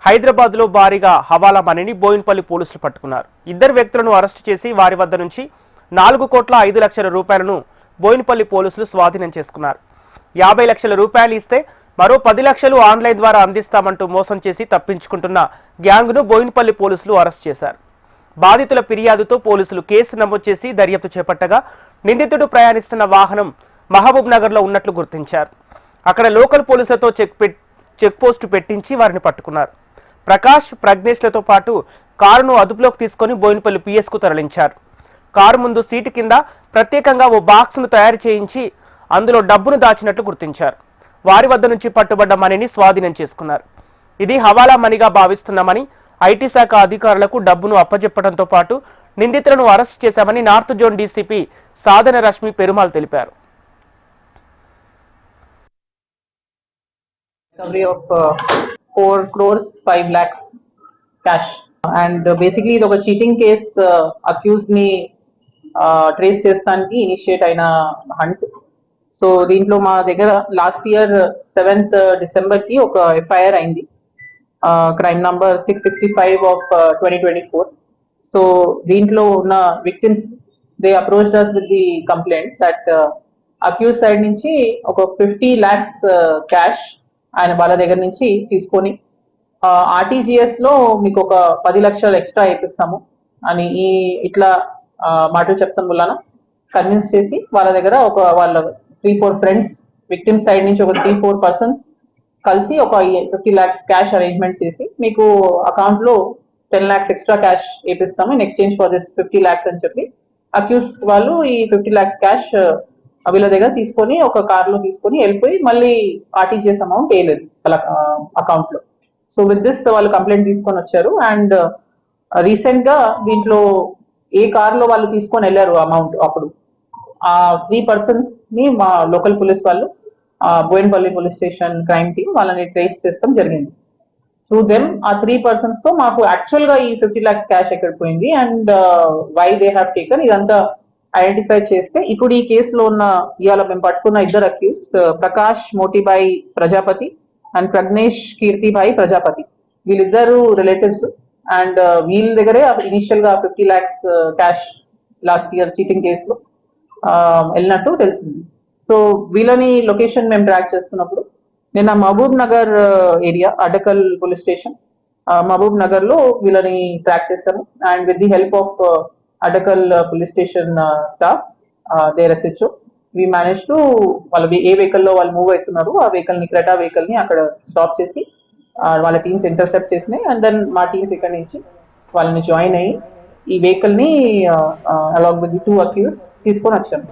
హైదరాబాద్ లో భారీగా హవాలా మనీని బోయిన్పల్లి పోలీసులు పట్టుకున్నారు. ఇద్దరు వ్యక్తులను అరెస్టు చేసి వారి వద్ద నుంచి 4,05,00,000 రూపాయలను బోయిన్పల్లి పోలీసులు స్వాధీనం చేసుకున్నారు. 50 లక్షల రూపాయలు ఇస్తే మరో 10 లక్షలు ఆన్లైన్ ద్వారా అందిస్తామంటూ మోసం చేసి తప్పించుకుంటున్న గ్యాంగ్ను బోయిన్పల్లి పోలీసులు అరెస్ట్ చేశారు. బాధితుల ఫిర్యాదుతో పోలీసులు కేసు నమోదు చేసి దర్యాప్తు చేపట్టగా నిందితుడు ప్రయాణిస్తున్న వాహనం మహబూబ్ నగర్ లో ఉన్నట్లు గుర్తించారు. అక్కడ లోకల్ పోలీసులతో చెక్ పోస్టు పెట్టించి వారిని పట్టుకున్నారు. ప్రకాష్, ప్రజ్ఞేష్లతో పాటు కారును అదుపులోకి తీసుకుని బోయినపల్లి పిఎస్ కు తరలించారు. కారు ముందు సీటు కింద ప్రత్యేకంగా ఓ బాక్స్ ను తయారు చేయించి అందులో డబ్బును దాచినట్లు గుర్తించారు. వారి వద్ద నుంచి పట్టుబడ్డ మనీని స్వాధీనం చేసుకున్నారు. ఇది హవాలా మనీగా భావిస్తున్నామని, ఐటీ శాఖ అధికారులకు డబ్బును అప్పజెప్పడంతో పాటు నిందితులను అరెస్ట్ చేశామని నార్త్ జోన్ డీసీపీ సాధన రశ్మి పెరుమాల్ తెలిపారు. Recovery of 4 crores 5 lakhs cash, and basically ఇది ఒక చీటింగ్ కేస్. అక్యూజ్డ్ ని ట్రేస్ చేస్తానికి ఇనిషియేట్ అయిన హంట్. సో దీంట్లో మా దగ్గర లాస్ట్ ఇయర్ 7th డిసెంబర్ కి ఒక ఎఫ్ఐఆర్ అయింది, క్రైమ్ నంబర్ 665 ఆఫ్ 2024. సో దీంట్లో ఉన్న victims they approached us with the complaint that accused side నుంచి ఒక 50 lakhs క్యాష్ ఆయన వాళ్ళ దగ్గర నుంచి తీసుకొని ఆర్టీజీఎస్ లో మీకు ఒక 10 లక్షలు ఎక్స్ట్రా ఇప్పిస్తాము అని ఇట్లా మాటలు చెప్తాం వల్ల కన్విన్స్ చేసి వాళ్ళ దగ్గర వాళ్ళ 3-4 ఫ్రెండ్స్ విక్టిమ్ సైడ్ నుంచి ఒక 3-4 పర్సన్స్ కలిసి ఒక 50 lakhs క్యాష్ అరేంజ్మెంట్ చేసి మీకు అకౌంట్ లో 10 lakhs ఎక్స్ట్రా క్యాష్ ఇప్పిస్తాము in exchange for this 50 lakhs అని చెప్పి అక్యూజ్ వాళ్ళు ఈ 50 lakhs క్యాష్ వీళ్ళ దగ్గర తీసుకొని ఒక కార్ లో తీసుకొని వెళ్ళిపోయి మళ్ళీ ఆర్టీజీఎస్ అమౌంట్ వేయలేదు వాళ్ళ అకౌంట్ లో. సో విత్ దిస్ వాళ్ళు కంప్లైంట్ తీసుకొని వచ్చారు. అండ్ రీసెంట్ గా దీంట్లో ఏ కార్ లో వాళ్ళు తీసుకొని వెళ్ళారు అమౌంట్, అప్పుడు ఆ 3 పర్సన్స్ ని మా లోకల్ పోలీస్ వాళ్ళు Boinpally police station crime team వాళ్ళని ట్రేస్ చేస్తాం జరిగింది. త్రూ దెమ్ ఆ 3 పర్సన్స్ తో మాకు యాక్చువల్ గా ఈ 50 lakhs క్యాష్ ఎక్కడ పోయింది and why they have taken ఇదంతా ఐడెంటిఫై చేస్తే ఇప్పుడు ఈ కేసులో ఉన్న ఇవాళ మేము పట్టుకున్న ఇద్దరు అక్యూజ్డ్ ప్రకాష్ మోటిబాయి ప్రజాపతి అండ్ ప్రజ్ఞేష్ కీర్తిబాయి ప్రజాపతి, వీళ్ళిద్దరు రిలేటివ్స్. అండ్ వీళ్ళ దగ్గరే ఇనిషియల్ గా 50 lakhs cash last year cheating కేసులో వెళ్ళినట్టు తెలిసింది. సో వీళ్ళని లొకేషన్ మేము ట్రాక్ చేస్తున్నప్పుడు నిన్న Mahabubnagar area Addakal police station Mahabubnagar లో వీళ్ళని ట్రాక్ చేశాము. And with the help of Addakal police station staff, there SHO, we manage to వాళ్ళు ఏ వెహికల్ లో వాళ్ళు మూవ్ అవుతున్నారు ఆ వెహికల్ ని, క్రెటా వెహికల్ ని అక్కడ స్టాప్ చేసి వాళ్ళ టీమ్స్ ఇంటర్సెప్ట్ చేసినాయి. అండ్ దెన్ మా టీమ్స్ ఇక్కడ నుంచి వాళ్ళని జాయిన్ అయ్యి ఈ వెహికల్ ని అలాంగ్ విత్ ది 2 అక్యూజ్ తీసుకొని వచ్చాము.